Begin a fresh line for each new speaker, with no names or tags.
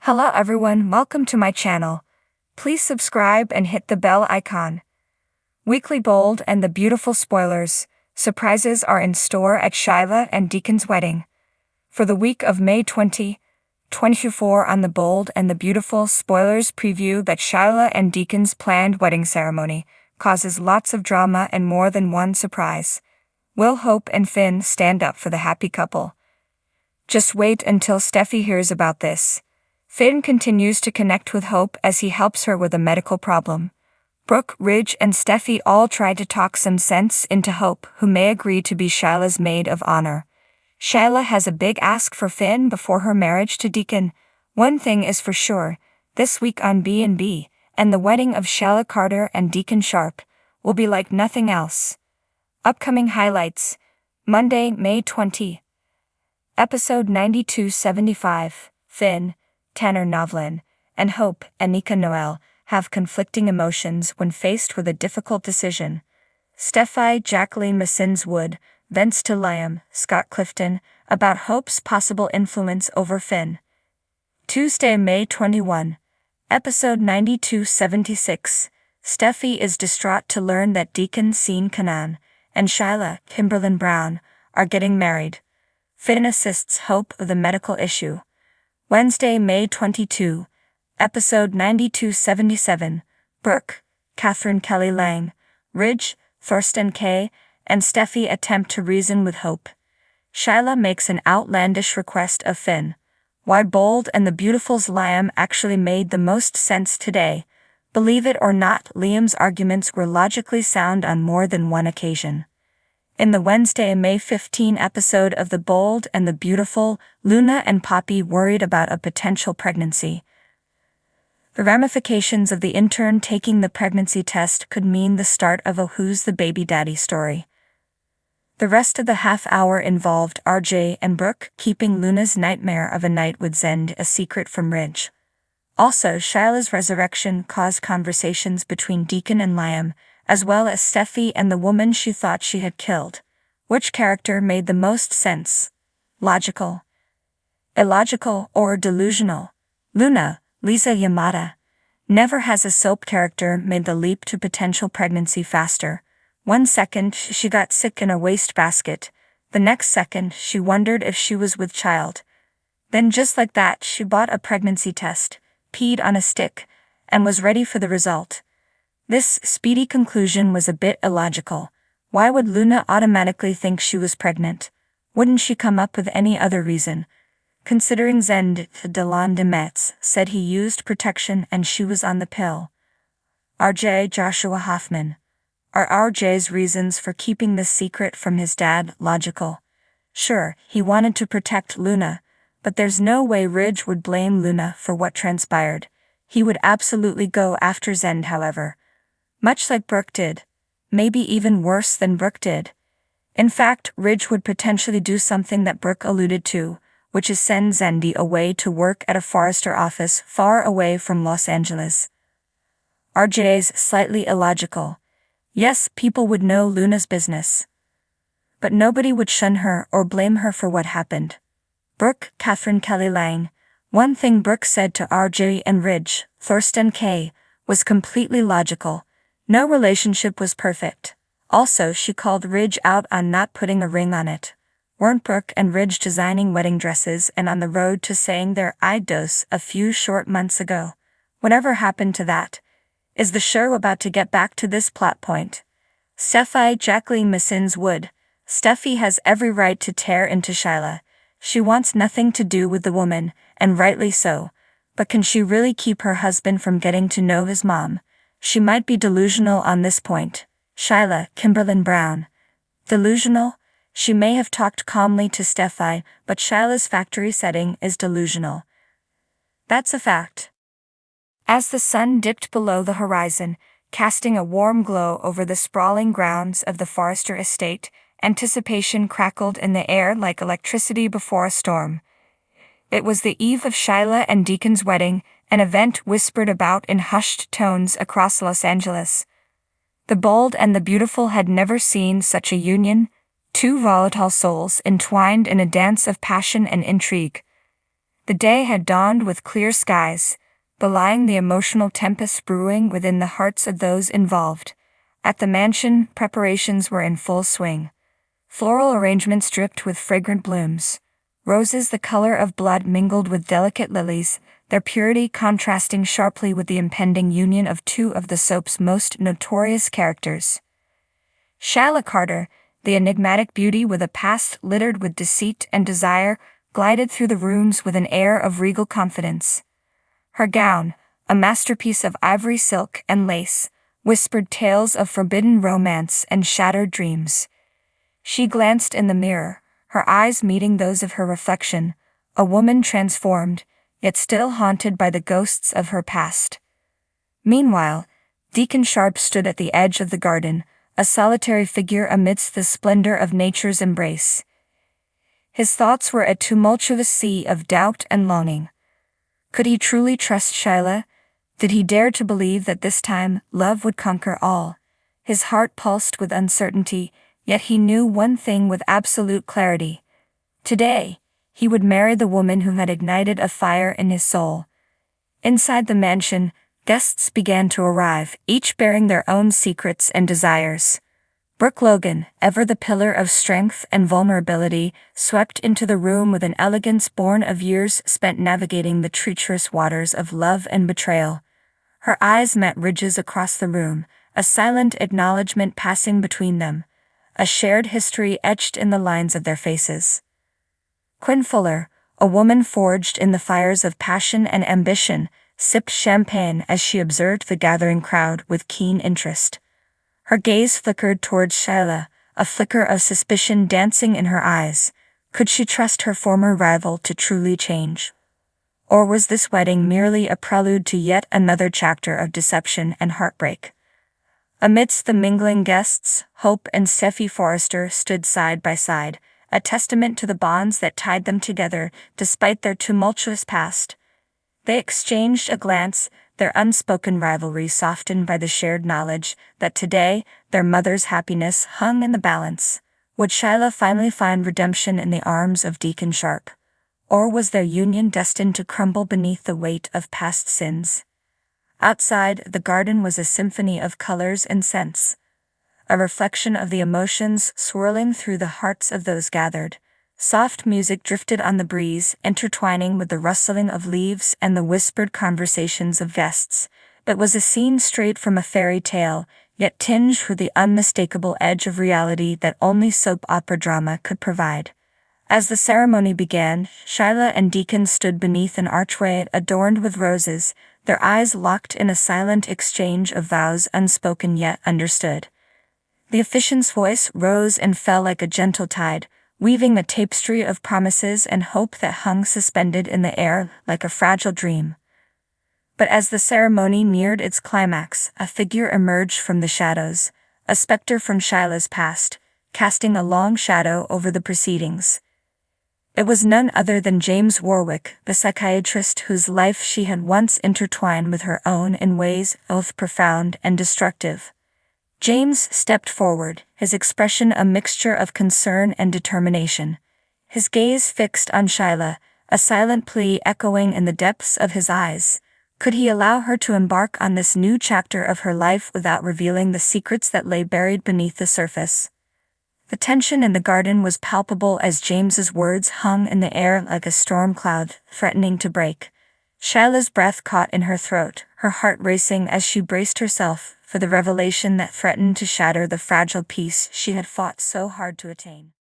Hello everyone, welcome to my channel. Please subscribe and hit the bell icon. Weekly Bold and the Beautiful spoilers, surprises are in store at Sheila and Deacon's wedding. For the week of May 2024 on the Bold and the Beautiful spoilers preview that Sheila and Deacon's planned wedding ceremony causes lots of drama and more than one surprise. Will Hope and Finn stand up for the happy couple? Just wait until Steffi hears about this. Finn continues to connect with Hope as he helps her with a medical problem. Brooke, Ridge, and Steffi all try to talk some sense into Hope, who may agree to be Sheila's maid of honor. Sheila has a big ask for Finn before her marriage to Deacon. One thing is for sure, this week on B&B, and the wedding of Sheila Carter and Deacon Sharp, will be like nothing else. Upcoming highlights: Monday, May 20. Episode 9275, Finn, Tanner Novlin, and Hope, Anika Noel, have conflicting emotions when faced with a difficult decision. Steffi, Jacqueline Massins Wood, vents to Liam, Scott Clifton, about Hope's possible influence over Finn. Tuesday, May 21. Episode 9276, Steffi is distraught to learn that Deacon Sean Kanan and Sheila, Kimberlyn Brown, are getting married. Finn assists Hope with a medical issue. Wednesday, May 22, Episode 9277, Brooke, Catherine Kelly Lang, Ridge, Thorsten K., and Steffi attempt to reason with Hope. Sheila makes an outlandish request of Finn. Why Bold and the Beautiful's Liam actually made the most sense today. Believe it or not, Liam's arguments were logically sound on more than one occasion. In the Wednesday, May 15 episode of The Bold and the Beautiful, Luna and Poppy worried about a potential pregnancy. The ramifications of the intern taking the pregnancy test could mean the start of a Who's the Baby Daddy story. The rest of the half hour involved RJ and Brooke keeping Luna's nightmare of a night with Zend a secret from Ridge. Also, Sheila's resurrection caused conversations between Deacon and Liam, as well as Steffi and the woman she thought she had killed. Which character made the most sense? Logical, illogical, or delusional? Luna, Lisa Yamada. Never has a soap character made the leap to potential pregnancy faster. 1 second she got sick in a wastebasket, the next second she wondered if she was with child. Then just like that she bought a pregnancy test, peed on a stick, and was ready for the result. This speedy conclusion was a bit illogical. Why would Luna automatically think she was pregnant? Wouldn't she come up with any other reason? Considering Zend Delon de Metz said he used protection and she was on the pill. RJ Joshua Hoffman. Are RJ's reasons for keeping this secret from his dad logical? Sure, he wanted to protect Luna, but there's no way Ridge would blame Luna for what transpired. He would absolutely go after Zend, however. Much like Brooke did. Maybe even worse than Brooke did. In fact, Ridge would potentially do something that Brooke alluded to, which is send Zendi away to work at a forester office far away from Los Angeles. RJ's slightly illogical. Yes, people would know Luna's business, but nobody would shun her or blame her for what happened. Brooke, Catherine Kelly Lang. One thing Brooke said to RJ and Ridge, Thorsten K., was completely logical. No relationship was perfect. Also, she called Ridge out on not putting a ring on it. Weren't Brooke and Ridge designing wedding dresses and on the road to saying their I dos a few short months ago? Whatever happened to that? Is the show about to get back to this plot point? Steffi, Jacqueline Massins Wood. Steffi has every right to tear into Sheila. She wants nothing to do with the woman, and rightly so. But can she really keep her husband from getting to know his mom? She might be delusional on this point. Sheila, Kimberlyn Brown. Delusional? She may have talked calmly to Steffi, but Sheila's factory setting is delusional. That's a fact. As the sun dipped below the horizon, casting a warm glow over the sprawling grounds of the Forrester estate, anticipation crackled in the air like electricity before a storm. It was the eve of Sheila and Deacon's wedding, an event whispered about in hushed tones across Los Angeles. The Bold and the Beautiful had never seen such a union, two volatile souls entwined in a dance of passion and intrigue. The day had dawned with clear skies, belying the emotional tempest brewing within the hearts of those involved. At the mansion, preparations were in full swing. Floral arrangements dripped with fragrant blooms. Roses the color of blood mingled with delicate lilies, their purity contrasting sharply with the impending union of two of the soap's most notorious characters. Sheila Carter, the enigmatic beauty with a past littered with deceit and desire, glided through the rooms with an air of regal confidence. Her gown, a masterpiece of ivory silk and lace, whispered tales of forbidden romance and shattered dreams. She glanced in the mirror, her eyes meeting those of her reflection, a woman transformed, yet still haunted by the ghosts of her past. Meanwhile, Deacon Sharp stood at the edge of the garden, a solitary figure amidst the splendor of nature's embrace. His thoughts were a tumultuous sea of doubt and longing. Could he truly trust Sheila? Did he dare to believe that this time love would conquer all? His heart pulsed with uncertainty, yet he knew one thing with absolute clarity. Today, he would marry the woman who had ignited a fire in his soul. Inside the mansion, guests began to arrive, each bearing their own secrets and desires. Brooke Logan, ever the pillar of strength and vulnerability, swept into the room with an elegance born of years spent navigating the treacherous waters of love and betrayal. Her eyes met Ridge's across the room, a silent acknowledgement passing between them, a shared history etched in the lines of their faces. Quinn Fuller, a woman forged in the fires of passion and ambition, sipped champagne as she observed the gathering crowd with keen interest. Her gaze flickered towards Sheila, a flicker of suspicion dancing in her eyes. Could she trust her former rival to truly change? Or was this wedding merely a prelude to yet another chapter of deception and heartbreak? Amidst the mingling guests, Hope and Steffi Forrester stood side by side, a testament to the bonds that tied them together despite their tumultuous past. They exchanged a glance, their unspoken rivalry softened by the shared knowledge that today, their mother's happiness hung in the balance. Would Sheila finally find redemption in the arms of Deacon Sharp? Or was their union destined to crumble beneath the weight of past sins? Outside, the garden was a symphony of colors and scents, a reflection of the emotions swirling through the hearts of those gathered. Soft music drifted on the breeze, intertwining with the rustling of leaves and the whispered conversations of guests. It was a scene straight from a fairy tale, yet tinged with the unmistakable edge of reality that only soap opera drama could provide. As the ceremony began, Sheila and Deacon stood beneath an archway adorned with roses, their eyes locked in a silent exchange of vows unspoken yet understood. The officiant's voice rose and fell like a gentle tide, weaving a tapestry of promises and hope that hung suspended in the air like a fragile dream. But as the ceremony neared its climax, a figure emerged from the shadows, a specter from Sheila's past, casting a long shadow over the proceedings. It was none other than James Warwick, the psychiatrist whose life she had once intertwined with her own in ways both profound and destructive. James stepped forward, his expression a mixture of concern and determination. His gaze fixed on Sheila, a silent plea echoing in the depths of his eyes. Could he allow her to embark on this new chapter of her life without revealing the secrets that lay buried beneath the surface? The tension in the garden was palpable as James's words hung in the air like a storm cloud, threatening to break. Sheila's breath caught in her throat, her heart racing as she braced herself for the revelation that threatened to shatter the fragile peace she had fought so hard to attain.